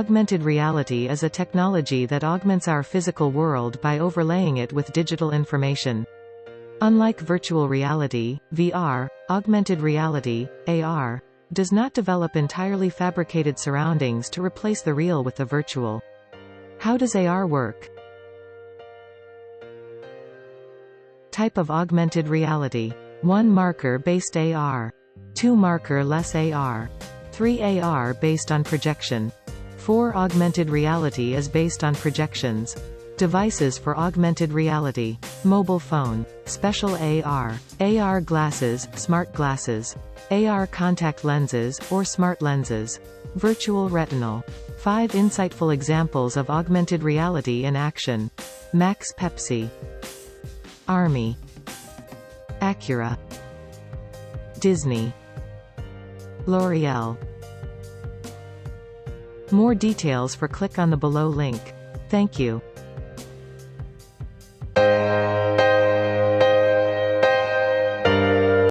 Augmented reality is a technology that augments our physical world by overlaying it with digital information. Unlike virtual reality, VR, augmented reality, AR, does not develop entirely fabricated surroundings to replace the real with the virtual. How does AR work? Type of augmented reality. 1 marker-based AR. 2 marker-less AR. 3 AR based on projection. 4 augmented reality is based on projections. Devices for augmented reality. Mobile phone. Special AR. AR glasses, smart glasses. AR contact lenses, or smart lenses. Virtual retinal. 5 insightful examples of augmented reality in action. Max Pepsi. Army. Acura. Disney. L'Oreal. More details click on the below link. Thank you.